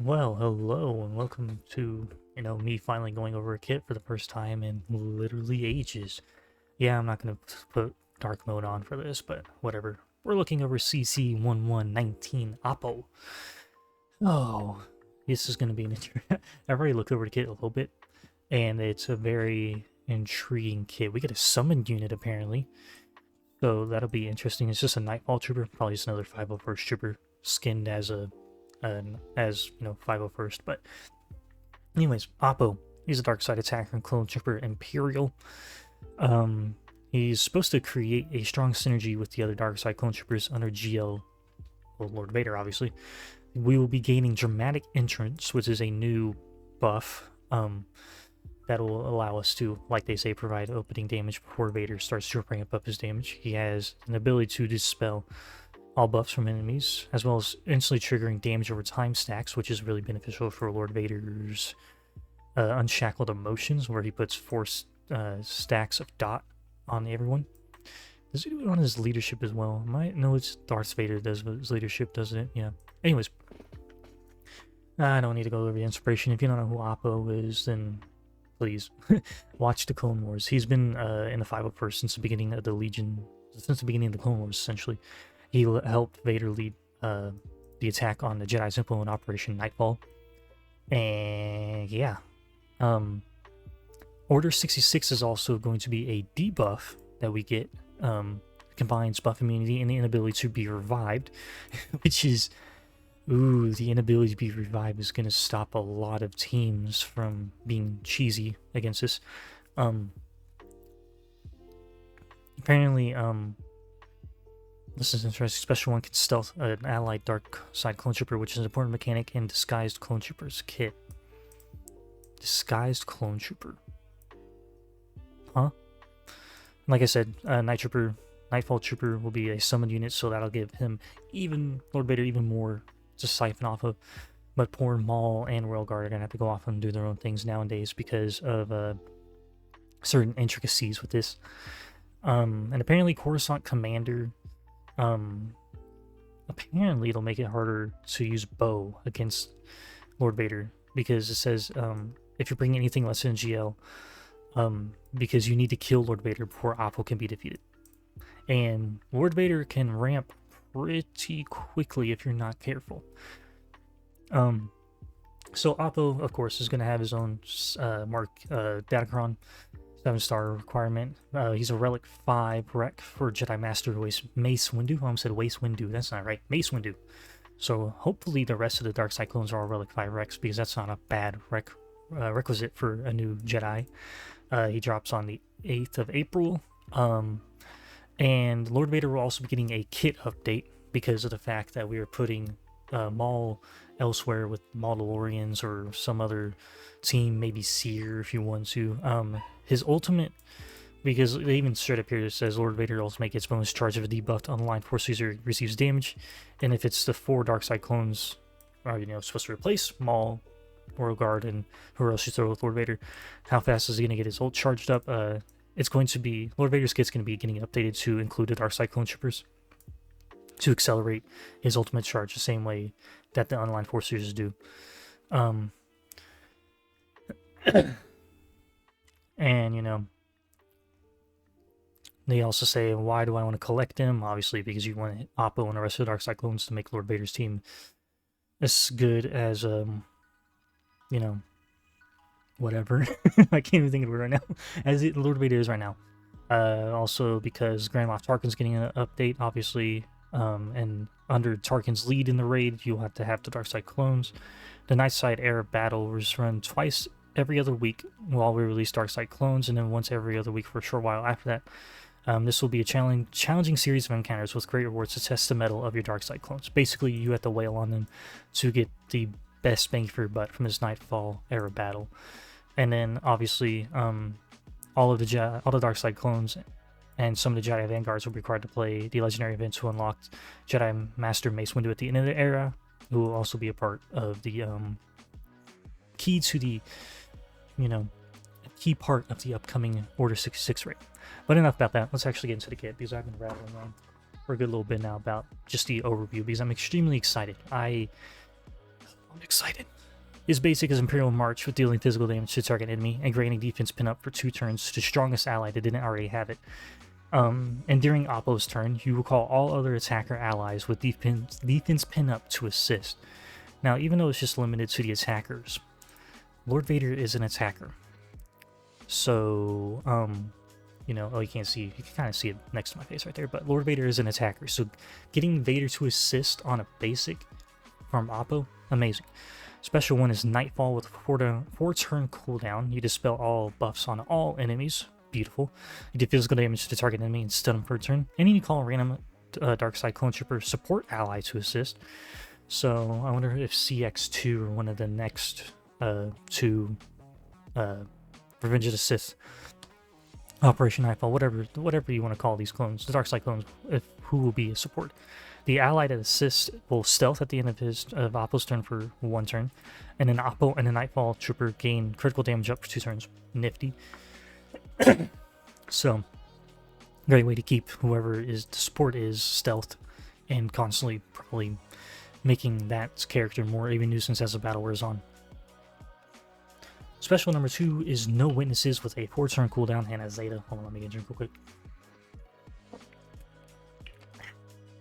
Well, hello and welcome to, me finally going over a kit for the first time in literally ages. Yeah, I'm not going to put dark mode on for this, but whatever. We're looking over CC1119 Appo. Oh, this is going to be an I've already looked over the kit a little bit, and it's a very intriguing kit. We get a summoned unit apparently, so that'll be interesting. It's just a Nightfall trooper, probably just another 501st trooper skinned as a 501st. But anyways, Appo, he's a dark side attacker and clone trooper Imperial. He's supposed to create a strong synergy with the other dark side clone troopers under GL, well, Lord Vader, obviously. We will be gaining dramatic entrance, which is a new buff that will allow us to, like they say, provide opening damage before Vader starts to ramp up his damage. He has an ability to dispel all buffs from enemies, as well as instantly triggering damage over time stacks, which is really beneficial for Lord Vader's Unshackled Emotions, where he puts 4 stacks of dot on everyone. Does he do it on his leadership as well? No, it's Darth Vader does his leadership, doesn't it? Yeah. Anyways, I don't need to go over the inspiration. If you don't know who Appo is, then please watch the Clone Wars. He's been in the 501st since the beginning of the Legion, since the beginning of the Clone Wars, essentially. He helped Vader lead the attack on the Jedi Temple in Operation Nightfall. And yeah. Order 66 is also going to be a debuff that we get. Combines buff immunity and the inability to be revived, which is... Ooh, the inability to be revived is going to stop a lot of teams from being cheesy against this. Apparently, this is interesting. Special one can stealth an allied dark side clone trooper, which is an important mechanic in disguised clone troopers kit. Disguised clone trooper. Huh? Like I said, Nightfall trooper will be a summoned unit, so that'll give him Lord Vader even more to siphon off of. But poor Maul and Royal Guard are gonna have to go off and do their own things nowadays because of certain intricacies with this. And apparently Coruscant Commander, apparently it'll make it harder to use bow against Lord Vader, because it says if you're bringing anything less than GL, because you need to kill Lord Vader before Appo can be defeated. And Lord Vader can ramp pretty quickly if you're not careful. So Appo, of course, is going to have his own Datacron 7-star requirement. He's a Relic 5 rec for Jedi Master Mace Windu. I almost said Waste Windu. That's not right. Mace Windu. So hopefully the rest of the Dark Cyclones are all Relic 5 recs, because that's not a bad requisite for a new Jedi. He drops on the 8th of April. And Lord Vader will also be getting a kit update because of the fact that we are putting Maul elsewhere with Mandalorians or some other team, maybe Seer if you want to. His ultimate, because they even straight up here it says Lord Vader ultimate gets bonus charge of a debuffed unaligned force user receives damage, and if it's the 4 dark side clones are supposed to replace Maul, Royal Guard, and who else you throw with Lord Vader, how fast is he going to get his ult charged up? It's going to be, Lord Vader's kit's going to be getting updated to include the Dark Side Clone Troopers to accelerate his ultimate charge the same way that the unaligned force users do. And, they also say, why do I want to collect them? Obviously, because you want Appo and the rest of the Dark Side Clones to make Lord Vader's team as good as, whatever. I can't even think of it right now. As Lord Vader is right now. Also because Grand Moff Tarkin's getting an update, obviously. And under Tarkin's lead in the raid, you'll have to have the Dark Side clones. The Night Side Era battle was run twice every other week while we release Dark Side clones, and then once every other week for a short while after that. This will be a challenging series of encounters with great rewards to test the mettle of your Dark Side clones. Basically, you have to wail on them to get the best bang for your butt from this Nightfall Era battle. And then, obviously, all the Dark Side clones and some of the Jedi Vanguards will be required to play the legendary event to unlock Jedi Master Mace Windu at the end of the era, who will also be a part of the key to the, key part of the upcoming Order 66 raid. But enough about that. Let's actually get into the kit, because I've been rattling on for a good little bit now about just the overview, because I'm extremely excited. Excited. His basic is Imperial March with dealing physical damage to target enemy and granting defense pin up for 2 turns to strongest ally that didn't already have it. And during Appo's turn, you will call all other attacker allies with defense pin up to assist. Now, even though it's just limited to the attackers, Lord Vader is an attacker. So, you know, oh, you can't see, you can kind of see it next to my face right there, but Lord Vader is an attacker. So getting Vader to assist on a basic from Appo, amazing. Special one is Nightfall with a 4-turn cooldown. You dispel all buffs on all enemies. Beautiful. You do physical damage to the target enemy and stun them for a turn. And you call a random Dark Side Clone Trooper support ally to assist. So I wonder if CX2 or one of the next 2 Revenge of the Sith, Operation Nightfall, whatever you want to call these clones, the Dark Side clones, who will be a support. The ally that assists will stealth at the end of Appo's turn for 1 turn, and then Appo and the Nightfall Trooper gain critical damage up for 2 turns. Nifty. So, great way to keep whoever is the support is stealth, and constantly probably making that character more of a nuisance as the battle wears on. Special number 2 is No Witnesses with a 4-turn cooldown and a Zeta. Hold on, let me get a drink real quick.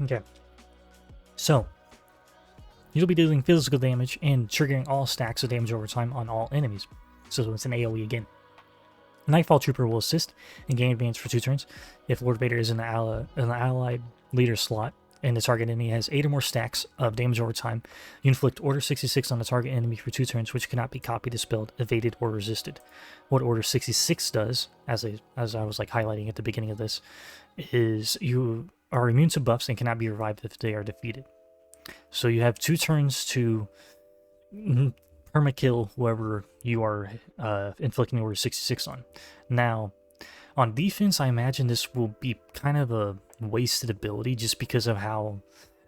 Okay. So, you'll be dealing physical damage and triggering all stacks of damage over time on all enemies. So it's an AoE again. Nightfall Trooper will assist and gain advance for 2 turns. If Lord Vader is in the allied leader slot and the target enemy has 8 or more stacks of damage over time, you inflict Order 66 on the target enemy for 2 turns, which cannot be copied, dispelled, evaded, or resisted. What Order 66 does, as I was like highlighting at the beginning of this, is you are immune to buffs and cannot be revived if they are defeated. So you have 2 turns to permakill whoever you are inflicting Order 66 on. Now, on defense, I imagine this will be kind of a wasted ability just because of how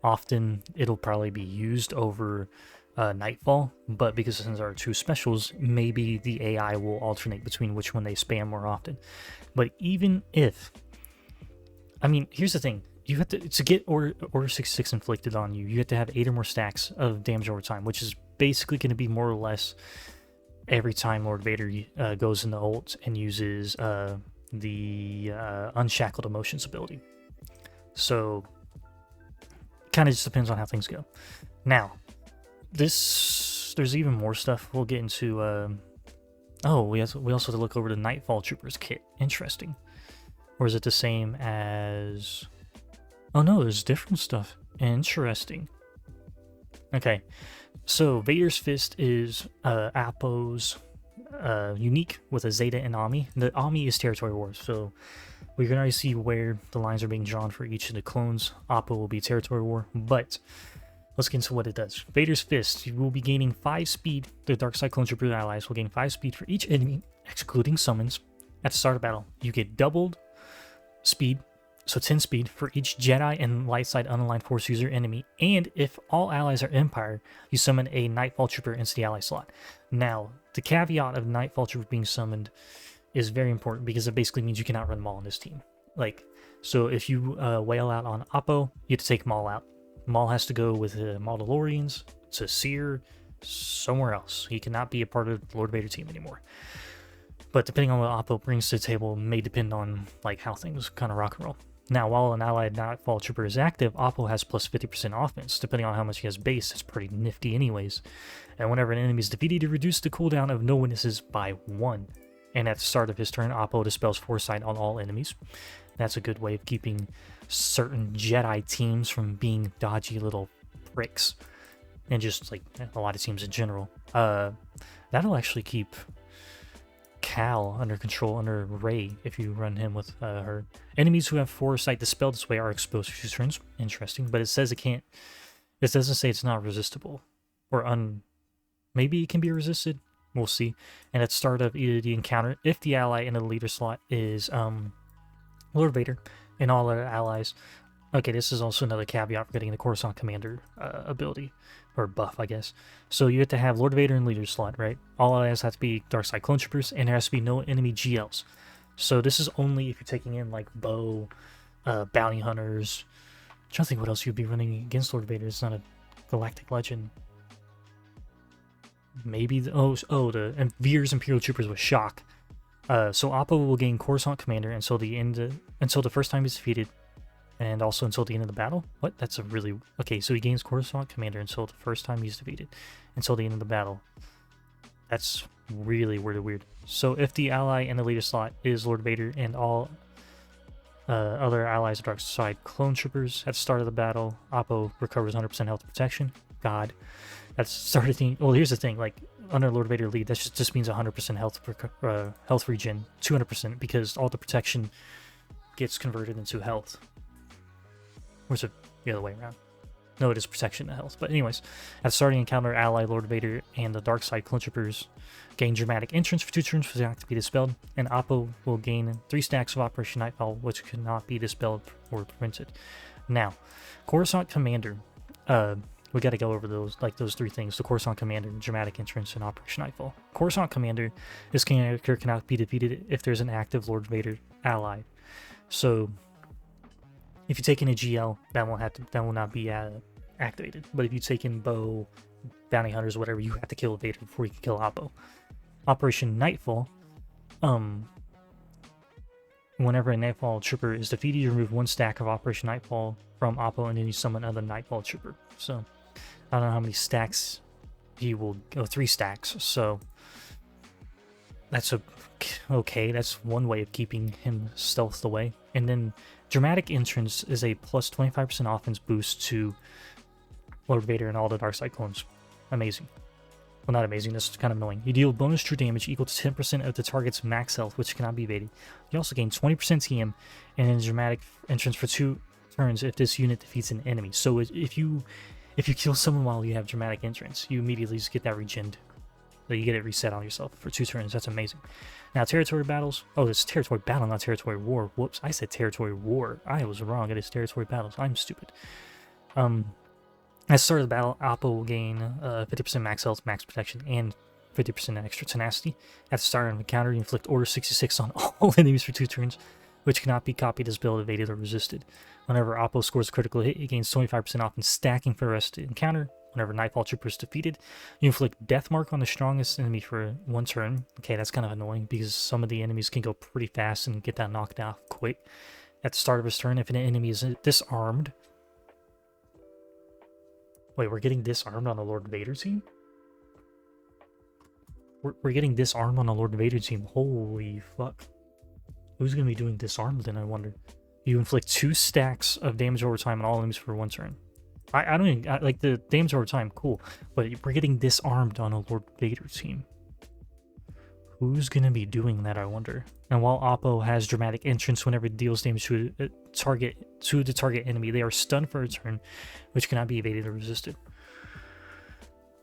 often it'll probably be used over Nightfall, but because since there are 2 specials, maybe the AI will alternate between which one they spam more often. But even if, I mean, here's the thing. You have to get Order 66 inflicted on you, you have to have 8 or more stacks of damage over time, which is basically going to be more or less every time Lord Vader goes in the ult and uses the Unshackled Emotions ability. So, kind of just depends on how things go. Now, there's even more stuff we'll get into. Oh, we also have to look over the Nightfall Troopers kit. Interesting. Or is it the same as... Oh no, there's different stuff. Interesting. Okay, so Vader's Fist is Appo's unique with a Zeta and Ami. The Ami is Territory Wars, so we can already see where the lines are being drawn for each of the clones. Appo will be Territory War, but let's get into what it does. Vader's Fist, you will be gaining 5 speed. The Dark Side Clone Trooper allies will gain 5 speed for each enemy, excluding summons. At the start of battle, you get doubled speed, so 10 speed for each Jedi and light side unaligned Force user enemy, and if all allies are Empire, you summon a Nightfall Trooper into the ally slot. Now, the caveat of Nightfall Trooper being summoned is very important because it basically means you cannot run Maul on this team. Like, so if you wail out on Appo, you have to take Maul out. Maul has to go with the Mandalorians to Seer somewhere else. He cannot be a part of the Lord Vader team anymore. But depending on what Appo brings to the table may depend on like how things kind of rock and roll. Now, while an allied Nightfall Trooper is active, Appo has plus 50% offense. Depending on how much he has base, it's pretty nifty anyways. And whenever an enemy is defeated, he reduces the cooldown of No Witnesses by 1. And at the start of his turn, Appo dispels Foresight on all enemies. That's a good way of keeping certain Jedi teams from being dodgy little pricks. And just like a lot of teams in general. That'll actually keep Cal under control under Rey if you run him with her. Enemies who have Foresight dispelled this way are exposed for 2 turns. Interesting, but it says it can't. It doesn't say it's not resistible or maybe it can be resisted. We'll see. And at the start of either the encounter, if the ally in the leader slot is Lord Vader and all other allies. Okay, this is also another caveat for getting the Coruscant Commander ability. Or buff, I guess. So you have to have Lord Vader in leader slot, right? All allies have to be Dark Side Clone Troopers, and there has to be no enemy GLs. So this is only if you're taking in like Bow, Bounty Hunters. I'm trying to think what else you'd be running against Lord Vader. It's not a Galactic Legend. maybe and Veer's Imperial Troopers with shock. So Appo will gain Coruscant Commander until the first time he's defeated, and also until the end of the battle. What? That's a really okay. So he gains Coruscant Commander until the first time he's defeated, until the end of the battle. That's really weird. So if the ally in the leader slot is Lord Vader and all other allies of dark side clone troopers at the start of the battle, Appo recovers 100% health protection. God, that's started thing. Well, here's the thing: like under Lord Vader lead, that just means 100% health regen, 200% because all the protection gets converted into health. Or is it the other way around? No, it is protection to health. But anyways, at the starting encounter, ally Lord Vader and the dark side clone troopers gain dramatic entrance for 2 turns for the act to be dispelled, and Appo will gain 3 stacks of Operation Nightfall, which cannot be dispelled or prevented. Now, Coruscant Commander, we got to go over those 3 things: the Coruscant Commander, dramatic entrance, and Operation Nightfall. Coruscant Commander, this character cannot be defeated if there's an active Lord Vader ally. So if you take in a GL, that will not be activated. But if you take in Bow, Bounty Hunters, whatever, you have to kill Vader before you can kill Appo. Operation Nightfall. Whenever a Nightfall trooper is defeated, you remove 1 stack of Operation Nightfall from Appo, and then you summon another Nightfall trooper. So I don't know how many stacks he will go. 3 stacks. So that's okay. That's one way of keeping him stealthed away. And then dramatic entrance is a plus 25% offense boost to Lord Vader and all the dark side clones. Amazing. Well, not amazing, that's kind of annoying. You deal bonus true damage equal to 10% of the target's max health, which cannot be evaded. You also gain 20% TM and then dramatic entrance for 2 turns if this unit defeats an enemy. So if you kill someone while you have dramatic entrance, you immediately just get that regened. So you get it reset on yourself for 2 turns. That's amazing. Now, territory battles. Oh, it's territory battle, not territory war. Whoops, I said territory war. I was wrong. It is territory battles. I'm stupid. At the start of the battle, Appo will gain 50% max health, max protection, and 50% extra tenacity. At the start of an encounter, you inflict Order 66 on all enemies for 2 turns, which cannot be copied, dispelled, evaded, or resisted. Whenever Appo scores a critical hit, it gains 25% off in stacking for the rest of the encounter. Whenever Nightfall Trooper is defeated, you inflict Death Mark on the strongest enemy for 1 turn. Okay, that's kind of annoying because some of the enemies can go pretty fast and get that knocked off quick. At the start of his turn, if an enemy is disarmed... Wait, we're getting disarmed on the Lord Vader team? We're getting disarmed on the Lord Vader team. Holy fuck. Who's going to be doing disarmed then, I wonder? You inflict 2 stacks of damage over time on all enemies for 1 turn. I don't even... like, the damage over time, cool. But we're getting disarmed on a Lord Vader team. Who's going to be doing that, I wonder? And while Appo has dramatic entrance whenever it deals damage to the target enemy, they are stunned for a turn, which cannot be evaded or resisted.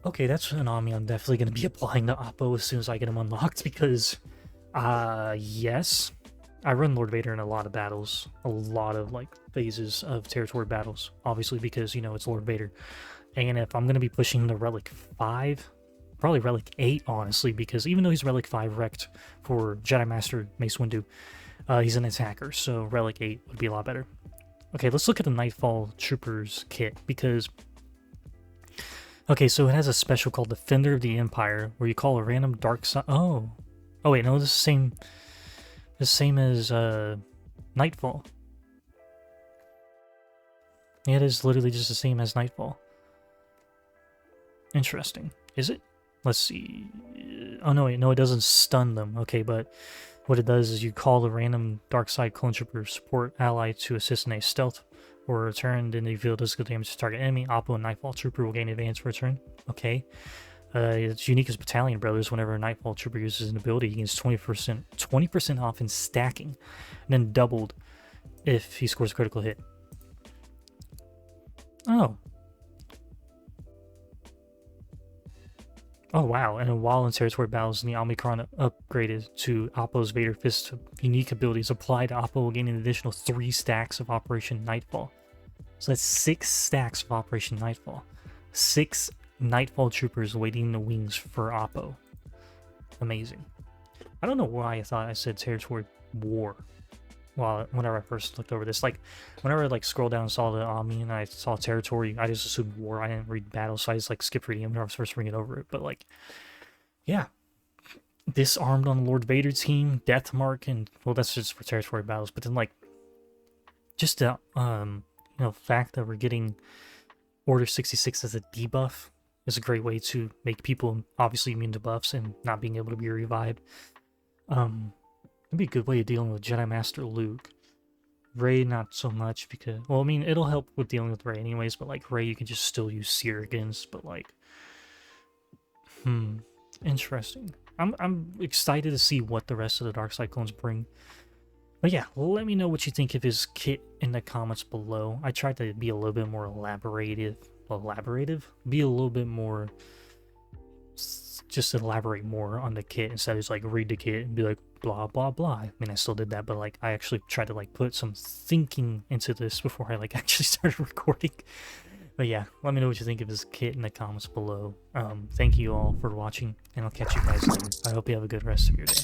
Okay, that's an army I'm definitely going to be applying to Appo as soon as I get him unlocked, because, yes, I run Lord Vader in a lot of battles, a lot of, like, phases of territory battles, obviously, because, you know, it's Lord Vader. And if I'm going to be pushing the Relic 5... probably Relic 8, honestly, because even though he's Relic 5 wrecked for Jedi Master Mace Windu, he's an attacker, so Relic 8 would be a lot better. Okay, let's look at the Nightfall Troopers kit, because... Okay, so it has a special called Defender of the Empire, where you call a random dark side... Oh, wait, no, this is the same as Nightfall. Yeah, it is literally just the same as Nightfall. Interesting. Is it? Let's see. Oh, no, wait, no, it doesn't stun them. Okay, but what it does is you call a random dark side clone trooper support ally to assist in a stealth or a turn, then you deal physical damage to target enemy. Appo and Nightfall Trooper will gain advance for a turn. Okay. It's unique as Battalion Brothers. Whenever a Nightfall Trooper uses an ability, he gains 20% off in stacking, and then doubled if he scores a critical hit. Oh. Oh wow, and while in territory battles, the Omicron upgraded to Appo's Vader Fist unique abilities applied, Appo will gain an additional 3 stacks of Operation Nightfall. So that's 6 stacks of Operation Nightfall. 6 Nightfall Troopers waiting in the wings for Appo. Amazing. I don't know why I thought I said territory war. whenever I first looked over this. Like, whenever I like scrolled down and saw the Omni and I saw territory, I just assumed war. I didn't read battle, so I just like skipped reading them when I was first reading over it. But like, yeah, disarmed on Lord Vader team, death mark, and well, that's just for territory battles. But then like, just the fact that we're getting Order 66 as a debuff is a great way to make people obviously immune to buffs and not being able to be revived. It'd be a good way of dealing with Jedi Master Luke. Rey, not so much because, well, I mean, it'll help with dealing with Rey anyways, but like Rey, you can just still use Seer against, but like, interesting. I'm excited to see what the rest of the Dark Side clones bring. But yeah, let me know what you think of his kit in the comments below. I tried to be a little bit more elaborative? Be a little bit more, just elaborate more on the kit instead of just like read the kit and be like blah blah blah. I mean, I still did that, but like I actually tried to like put some thinking into this before I like actually started recording. But yeah, let me know what you think of his kit in the comments below. Thank you all for watching, and I'll catch you guys later. I hope you have a good rest of your day.